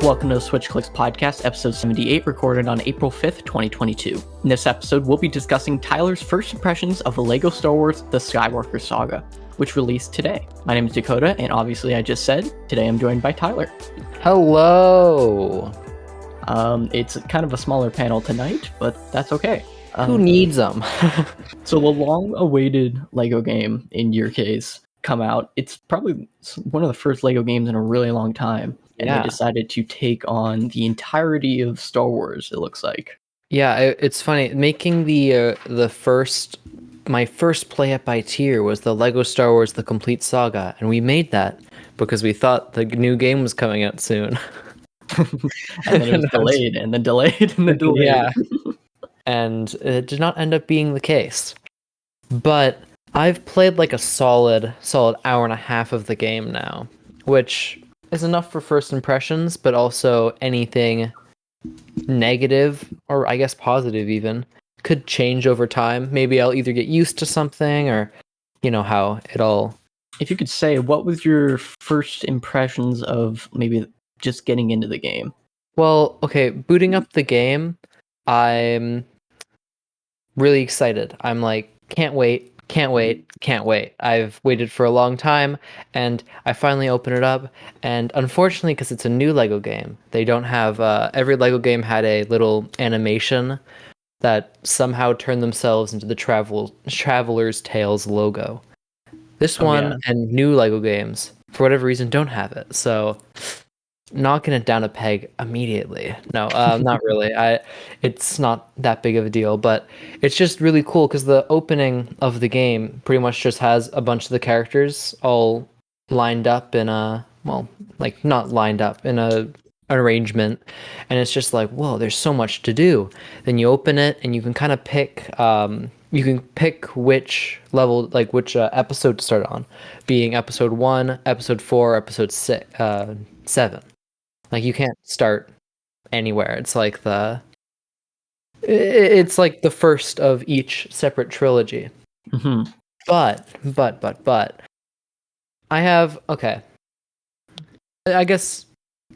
welcome to the SwitchClicksPodcast, episode 78, recorded on April 5th, 2022. In this episode, we'll be discussing Tyler's first impressions of the LEGO Star Wars The Skywalker Saga, which released today. My name is Dakota, and obviously I just said, today I'm joined by Tyler. Hello! It's kind of a smaller panel tonight, but that's okay. Who needs them? So a long-awaited LEGO game, in your case, come out. It's probably one of the first LEGO games in a really long time. And they decided to take on the entirety of Star Wars, it looks like. Yeah, it's funny. Making my first play it by tier was the LEGO Star Wars The Complete Saga, and we made that because we thought the new game was coming out soon. And then it was delayed, and then delayed, and then delayed. Yeah. And it did not end up being the case. But I've played like a solid hour and a half of the game now, which is enough for first impressions, but also anything negative, or I guess positive even, could change over time. Maybe I'll either get used to something, or you know how it all... If you could say, what was your first impressions of maybe just getting into the game? Well, okay, booting up the game, I'm really excited. I'm like, can't wait. I've waited for a long time, and I finally open it up, and unfortunately, because it's a new LEGO game, they don't have... every LEGO game had a little animation that somehow turned themselves into the Traveler's Tales logo. This one and new LEGO games, for whatever reason, don't have it, so... knocking it down a peg immediately. No, not really. It's not that big of a deal, but it's just really cool because the opening of the game pretty much just has a bunch of the characters all lined up in a, well, like not lined up in an arrangement, and it's just like, whoa, there's so much to do. Then you open it and you can kind of pick which level, like which episode to start on, being episode 1, episode 4, episode 7. Like, you can't start anywhere. It's like the first of each separate trilogy. Mm-hmm. But I have... okay, I guess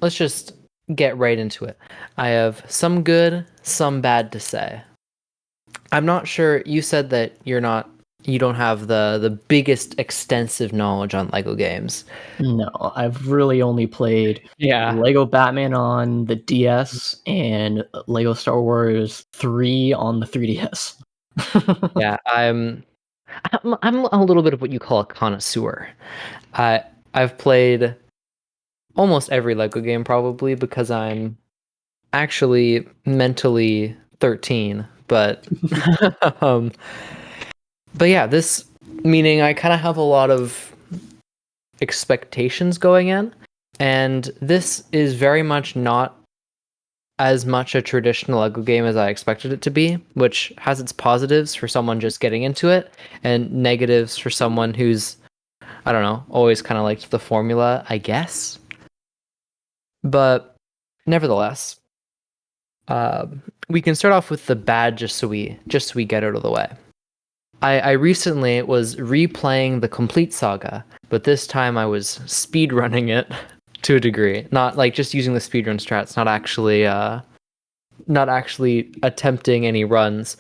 let's just get right into it. I have some good, some bad to say. I'm not sure. You said that you don't have the biggest extensive knowledge on LEGO games. No, I've really only played LEGO Batman on the DS and LEGO Star Wars 3 on the 3DS. Yeah, I'm a little bit of what you call a connoisseur. I've played almost every LEGO game probably because I'm actually mentally 13, but but yeah, this meaning I kind of have a lot of expectations going in, and this is very much not as much a traditional LEGO game as I expected it to be, which has its positives for someone just getting into it, and negatives for someone who's, I don't know, always kind of liked the formula, I guess. But nevertheless, we can start off with the bad just so we get out of the way. I recently was replaying the Complete Saga, but this time I was speedrunning it to a degree. Not like just using the speedrun strats, not actually attempting any runs,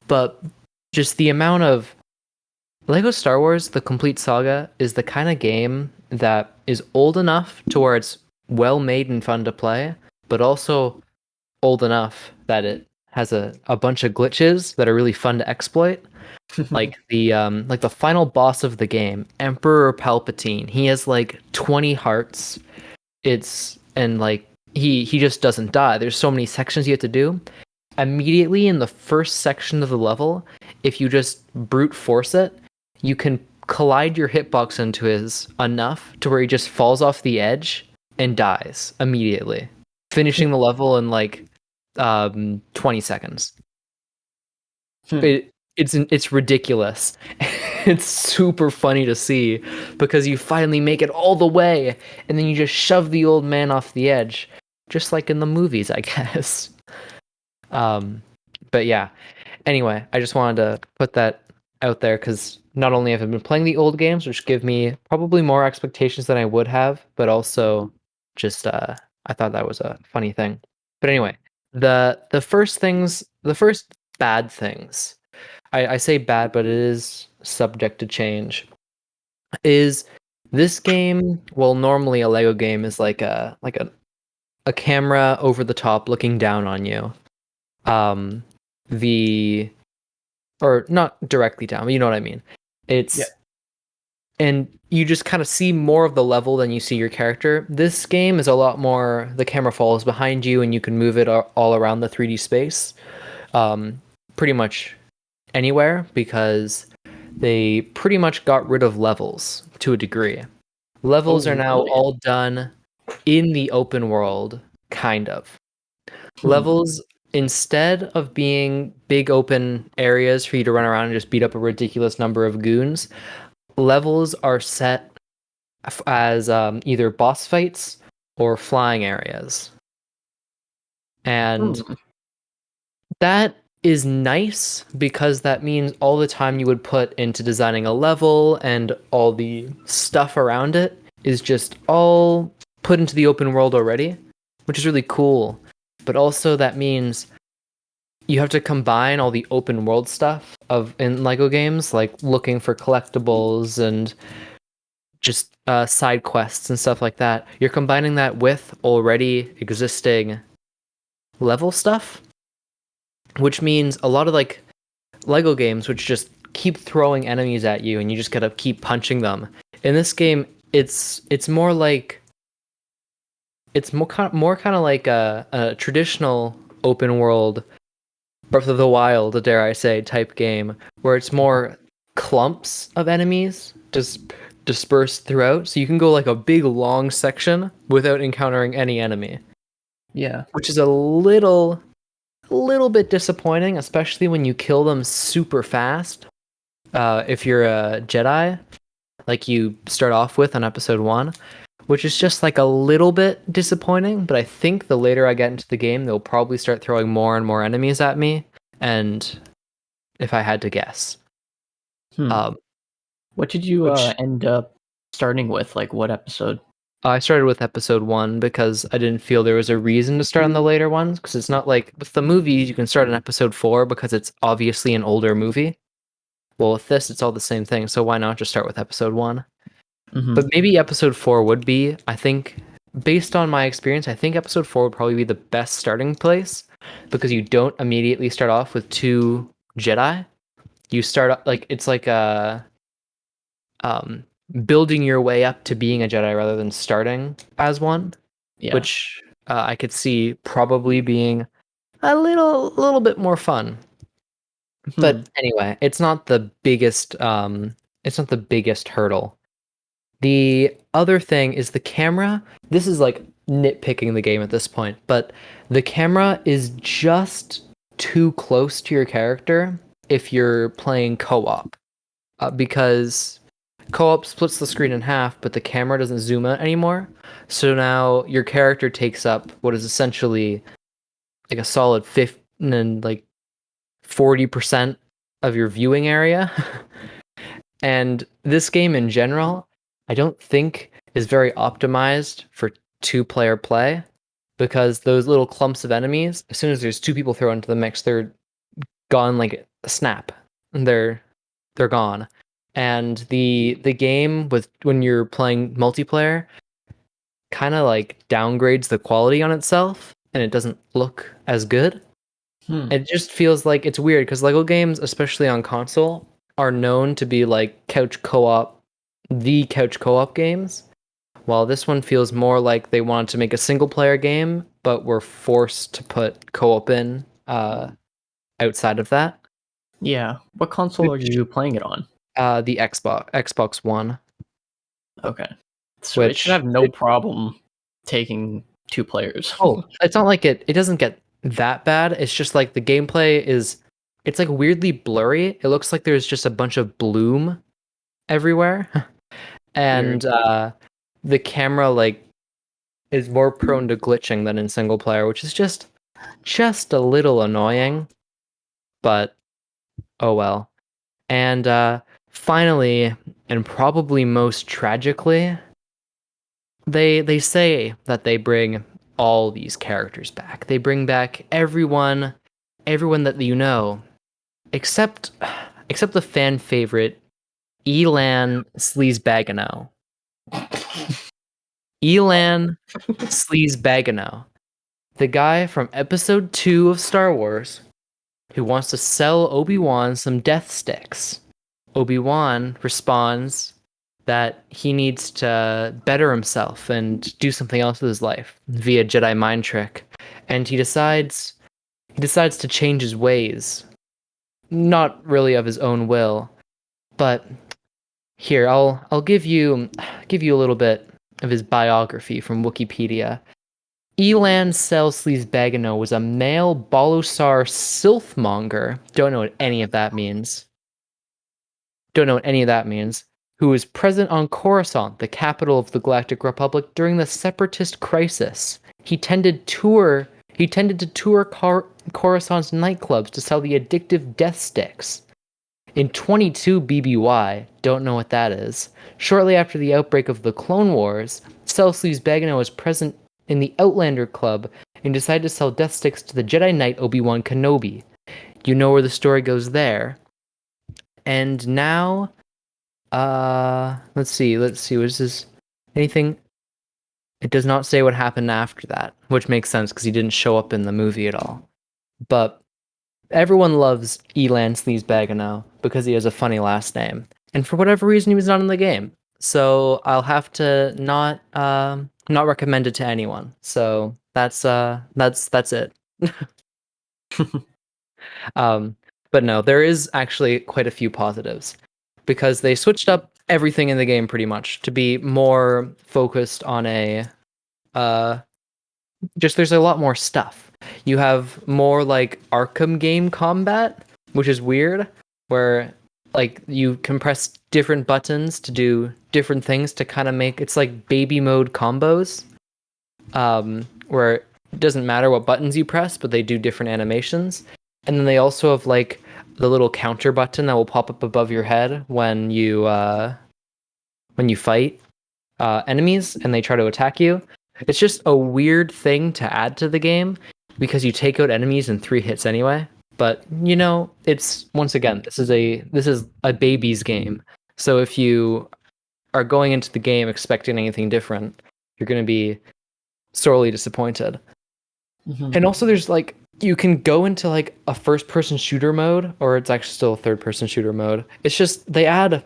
but just the amount of... LEGO Star Wars The Complete Saga is the kind of game that is old enough to where it's well made and fun to play, but also old enough that it has a bunch of glitches that are really fun to exploit. Like the final boss of the game, Emperor Palpatine, he has like 20 hearts. And like he just doesn't die. There's so many sections you have to do. Immediately in the first section of the level, if you just brute force it, you can collide your hitbox into his enough to where he just falls off the edge and dies immediately, finishing the level in like 20 seconds. It's ridiculous. It's super funny to see because you finally make it all the way and then you just shove the old man off the edge, just like in the movies, I guess. But yeah, anyway, I just wanted to put that out there because not only have I been playing the old games, which give me probably more expectations than I would have, but also just I thought that was a funny thing. But anyway, the first bad things, I say bad, but it is subject to change, is this game, well, normally a Lego game is like a camera over the top looking down on you. Um the or not directly down, but you know what I mean. Yeah. It's and you just kind of see more of the level than you see your character. This game is a lot more, the camera follows behind you and you can move it all around the 3D space. Pretty much anywhere, because they pretty much got rid of levels to a degree. Levels are Oh, now really? all done in the open world, kind of. Hmm. Levels, instead of being big open areas for you to run around and just beat up a ridiculous number of goons, levels are set as either boss fights or flying areas. And Hmm. that is nice because that means all the time you would put into designing a level and all the stuff around it is just all put into the open world already, which is really cool. But also that means you have to combine all the open world stuff of in Lego games, like looking for collectibles and just side quests and stuff like that. You're combining that with already existing level stuff, which means a lot of like Lego games, which just keep throwing enemies at you and you just gotta keep punching them. In this game, it's more like it's more kind of like a traditional open world Breath of the Wild, dare I say, type game, where it's more clumps of enemies just dispersed throughout. So you can go like a big long section without encountering any enemy, Yeah. which is a little bit disappointing, especially when you kill them super fast. If you're a Jedi, like you start off with on episode 1, which is just like a little bit disappointing. But I think the later I get into the game, they'll probably start throwing more and more enemies at me. And if I had to guess, Hmm. um, What did you which end up starting with? Like, what episode? I started with episode 1 because I didn't feel there was a reason to start on the later ones. Because it's not like with the movies, you can start on episode 4 because it's obviously an older movie. Well, with this, it's all the same thing. So why not just start with episode 1? Mm-hmm. But maybe episode 4 would be, I think, based on my experience, I think episode 4 would probably be the best starting place because you don't immediately start off with 2 Jedi. You start up like it's like a um, building your way up to being a Jedi rather than starting as one, Yeah. which I could see probably being a little bit more fun. Hmm. But anyway, it's not the biggest hurdle. The other thing is the camera. This is like nitpicking the game at this point, but the camera is just too close to your character if you're playing co-op, because co-op splits the screen in half, but the camera doesn't zoom out anymore. So now your character takes up what is essentially like a solid 50 and like 40% of your viewing area. And this game in general, I don't think is very optimized for two-player play because those little clumps of enemies, as soon as there's 2 people thrown into the mix, they're gone like a snap. They're gone. And the game with when you're playing multiplayer kind of like downgrades the quality on itself and it doesn't look as good. Hmm. It just feels like it's weird because Lego games, especially on console, are known to be like the couch co-op games. While this one feels more like they wanted to make a single player game, but were forced to put co-op in outside of that. Yeah. What console are Which you playing it on? the Xbox One, Okay. So it should which have no problem taking 2 players. it's not like it doesn't get that bad. It's just like the gameplay is it's like weirdly blurry. It looks like there's just a bunch of bloom everywhere. Weird. And the camera like is more prone to glitching than in single player, which is just a little annoying, but oh well. And finally, and probably most tragically, they say that they bring all these characters back. They bring back everyone that you know, except the fan favorite Elan Sleazebagano. Elan Sleazebagano, the guy from episode 2 of Star Wars who wants to sell Obi-Wan some death sticks. Obi-Wan responds that he needs to better himself and do something else with his life via Jedi mind trick, and he decides to change his ways, not really of his own will. But here, I'll give you a little bit of his biography from Wikipedia. Elan Sleazebagano was a male Balusar Silthmonger. Don't know what any of that means. Who was present on Coruscant, the capital of the Galactic Republic, during the Separatist crisis. He tended to tour Coruscant's nightclubs to sell the addictive death sticks. In 22 BBY, don't know what that is, shortly after the outbreak of the Clone Wars, Sleazebagano was present in the Outlander Club and decided to sell death sticks to the Jedi Knight Obi-Wan Kenobi. You know where the story goes there. And now, let's see, was this anything? It does not say what happened after that, which makes sense because he didn't show up in the movie at all. But everyone loves Elan Sleazebagano because he has a funny last name. And for whatever reason, he was not in the game. So I'll have to not recommend it to anyone. So that's it. But no, there is actually quite a few positives because they switched up everything in the game pretty much to be more focused on just there's a lot more stuff. You have more like Arkham game combat, which is weird, where like you can press different buttons to do different things to kind of make it's like baby mode combos, where it doesn't matter what buttons you press, but they do different animations. And then they also have like the little counter button that will pop up above your head when you fight enemies and they try to attack you. It's just a weird thing to add to the game because you take out enemies in 3 hits anyway. But you know, it's once again, this is a baby's game. So if you are going into the game expecting anything different, you're going to be sorely disappointed. Mm-hmm. And also there's like you can go into like a first-person shooter mode, or it's actually still a third-person shooter mode. It's just they added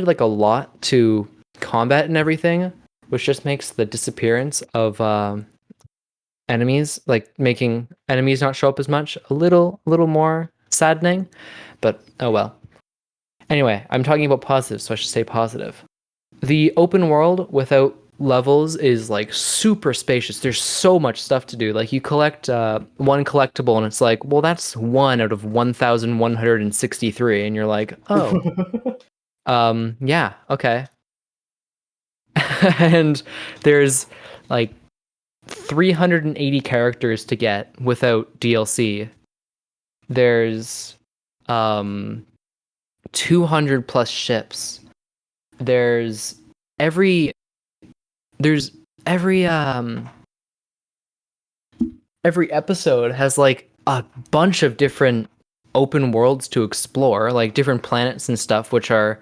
like a lot to combat and everything, which just makes the disappearance of enemies, like making enemies not show up as much, a little more saddening. But oh well. Anyway, I'm talking about positives, so I should say positive. The open world without levels is like super spacious. There's so much stuff to do. Like you collect one collectible and it's like, well, that's 1 out of 1,163, and you're like, oh, yeah, okay. And there's like 380 characters to get without DLC. There's 200 plus ships. There's every episode has like a bunch of different open worlds to explore, like different planets and stuff, which are,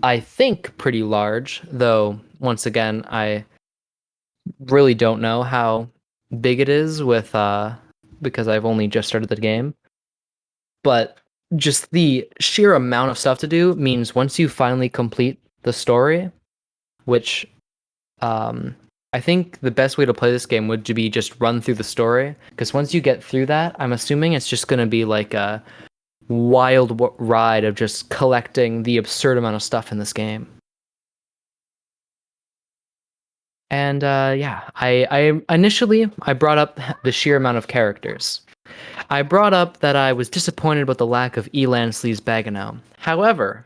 I think, pretty large, though once again I really don't know how big it is with because I've only just started the game. But just the sheer amount of stuff to do means once you finally complete the story, which I think the best way to play this game would be just run through the story, because once you get through that, I'm assuming it's just going to be like a wild ride of just collecting the absurd amount of stuff in this game. And yeah, I initially brought up the sheer amount of characters. I brought up that I was disappointed about the lack of Elan Sleazebagano. However,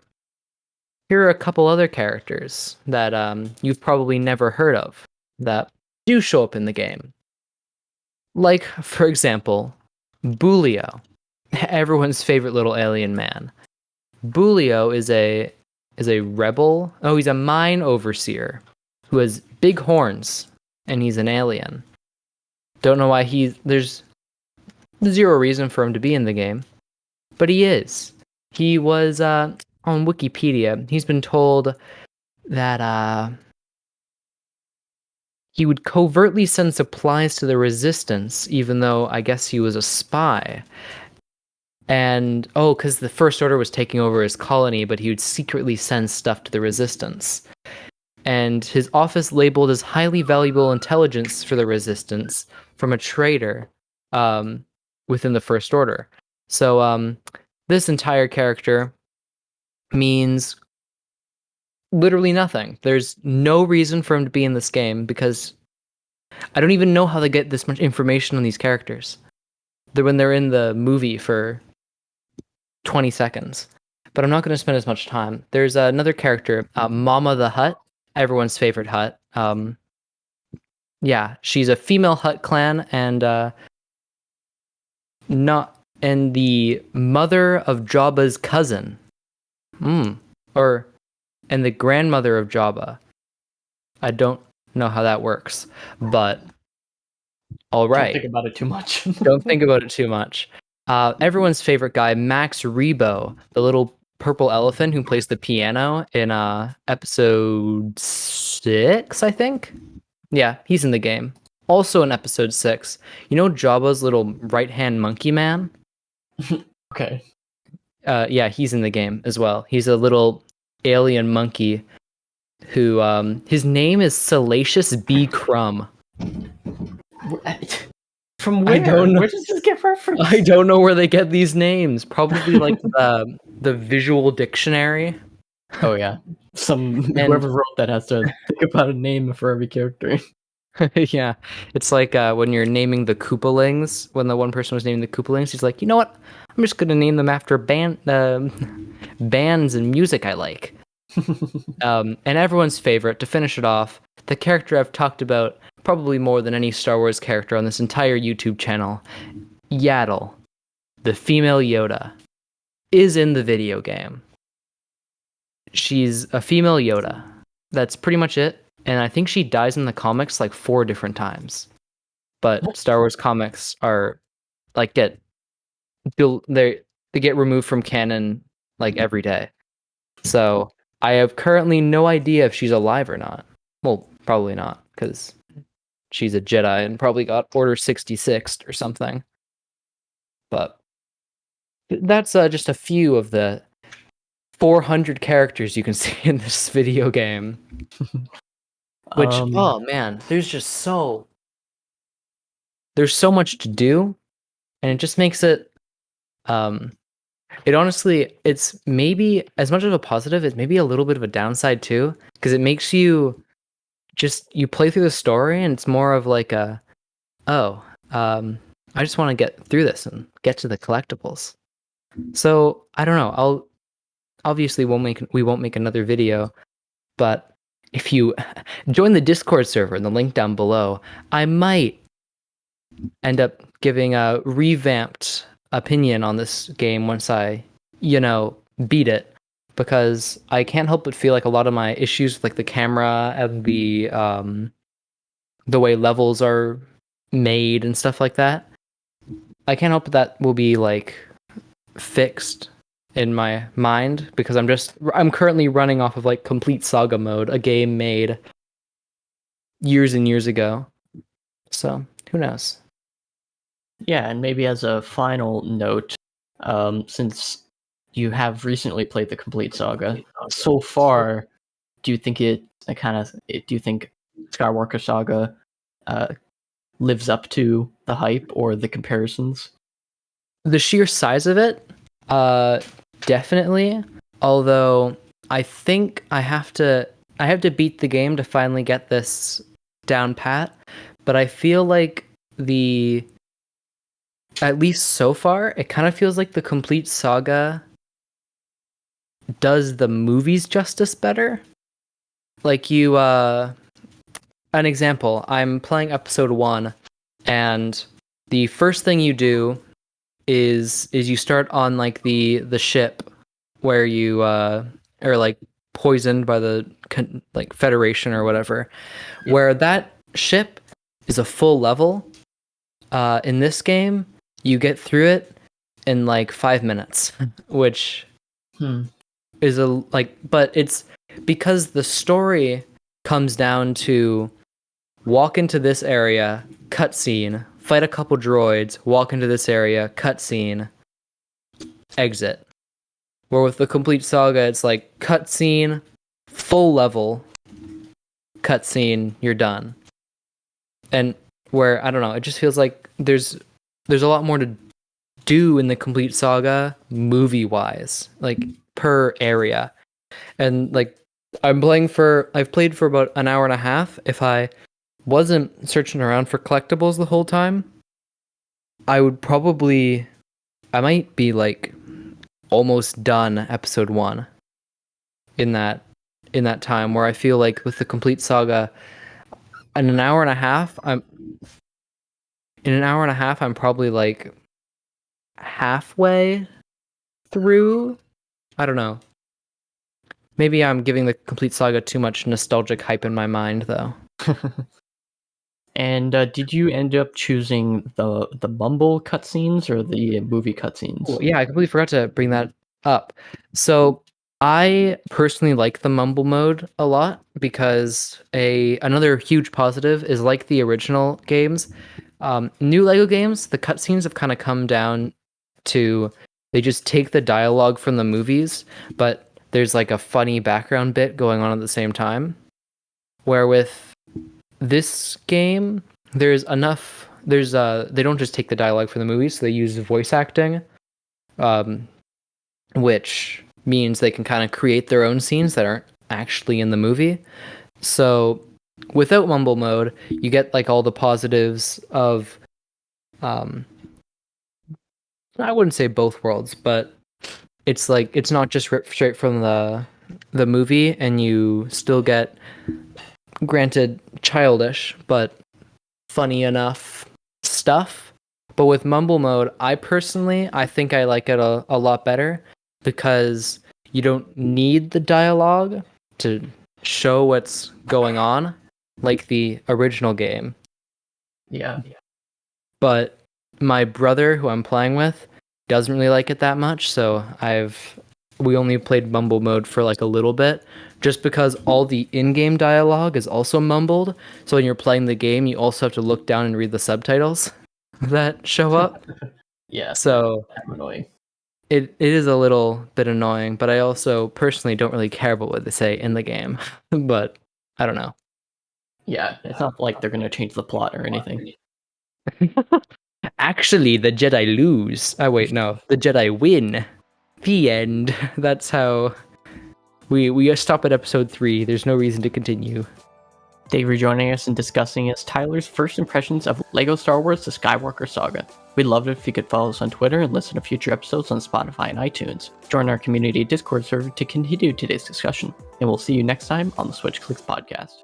here are a couple other characters that you've probably never heard of that do show up in the game. Like, for example, Bulio, everyone's favorite little alien man. Bulio is a rebel. Oh, he's a mine overseer who has big horns, and he's an alien. Don't know why there's zero reason for him to be in the game, but he is. He was on Wikipedia. He's been told that he would covertly send supplies to the Resistance, even though I guess he was a spy. And because the First Order was taking over his colony, but he would secretly send stuff to the Resistance. And his office labeled as highly valuable intelligence for the Resistance from a traitor within the First Order. So this entire character means literally nothing. There's no reason for him to be in this game because I don't even know how they get this much information on these characters. When they're in the movie for 20 seconds. But I'm not going to spend as much time. There's another character, Mama the Hutt, everyone's favorite Hutt. Yeah, she's a female Hutt clan and the mother of Jabba's cousin. And the grandmother of Jabba. I don't know how that works, but all right. Don't think about it too much. Don't think about it too much. Everyone's favorite guy, Max Rebo, the little purple elephant who plays the piano in episode 6, I think. Yeah, he's in the game. Also in episode 6. You know Jabba's little right-hand monkey man? Okay. Yeah, he's in the game as well. He's a little alien monkey who his name is Salacious B. Crumb. From where? I don't know. Where does this get referenced? I don't know where they get these names. Probably like the visual dictionary. Oh yeah. Whoever wrote that has to think about a name for every character. Yeah. It's like when you're naming the Koopalings, when the one person was naming the Koopalings, he's like, you know what? I'm just gonna name them after bands and music I like. And everyone's favorite, to finish it off, the character I've talked about probably more than any Star Wars character on this entire YouTube channel, Yaddle, the female Yoda, is in the video game. She's a female Yoda. That's pretty much it. And I think she dies in the comics like 4 different times. But Star Wars comics are like they get removed from canon like every day. So I have currently no idea if she's alive or not. Well, probably not, because she's a Jedi and probably got Order 66 or something. But that's just a few of the 400 characters you can see in this video game. Which, oh man, there's so much to do, and it just makes it, it's maybe, as much of a positive, it's maybe a little bit of a downside too, because it makes you play through the story and it's more of like I just want to get through this and get to the collectibles. So I don't know. We won't make another video, but if you join the Discord server in the link down below, I might end up giving a revamped opinion on this game once I, beat it. Because I can't help but feel like a lot of my issues with like the camera and the way levels are made and stuff like that, I can't help but that will be like fixed in my mind, because I'm currently running off of like complete saga mode, a game made years and years ago. So who knows? Yeah, and maybe as a final note, since you have recently played the complete saga, so far, do you think Skywalker Saga lives up to the hype or the comparisons? The sheer size of it, definitely. Although I think I have to beat the game to finally get this down pat. But I feel like at least so far, it kind of feels like the complete saga does the movies justice better. Like an example, I'm playing episode 1, and the first thing you do is you start on like the ship where you are like poisoned by the like Federation or whatever, where that ship is a full level, In this game, you get through it in like 5 minutes, which is but it's because the story comes down to walk into this area, cutscene, fight a couple droids, walk into this area, cutscene, exit. Where with the complete saga, it's like cutscene, full level, cutscene, you're done. And where, I don't know, it just feels like there's a lot more to do in the complete saga movie wise, like per area. And like I've played for about an hour and a half. If I wasn't searching around for collectibles the whole time, I might be like almost done episode 1 in that time, where I feel like with the complete saga in an hour and a half I'm probably like halfway through. I don't know. Maybe I'm giving the complete saga too much nostalgic hype in my mind, though. And did you end up choosing the Mumble cutscenes or the movie cutscenes? Well, yeah, I completely forgot to bring that up. So I personally like the Mumble mode a lot because another huge positive is, like the original games, new Lego games, the cutscenes have kind of come down to, they just take the dialogue from the movies, but there's like a funny background bit going on at the same time. Where with this game, they don't just take the dialogue from the movies, so they use voice acting, which means they can kind of create their own scenes that aren't actually in the movie. So without Mumble mode, you get like all the positives of, I wouldn't say both worlds, but it's like it's not just ripped straight from the movie, and you still get, granted, childish but funny enough stuff. But with Mumble mode, I think I like it a lot better, because you don't need the dialogue to show what's going on like the original game. Yeah. But my brother, who I'm playing with, doesn't really like it that much, so we only played Mumble mode for like a little bit, just because all the in-game dialogue is also mumbled. So when you're playing the game, you also have to look down and read the subtitles that show up. Yeah. So Annoying. it is a little bit annoying, but I also personally don't really care about what they say in the game. But I don't know. Yeah, it's not like they're gonna change the plot or anything. Actually, the Jedi lose. Oh wait, no, the Jedi win. The end. That's how we stop at episode 3. There's no reason to continue. Thank you for joining us and discussing as Tyler's first impressions of LEGO Star Wars: The Skywalker Saga. We'd love it if you could follow us on Twitter and listen to future episodes on Spotify and iTunes. Join our community Discord server to continue today's discussion, and we'll see you next time on the Switch Clicks podcast.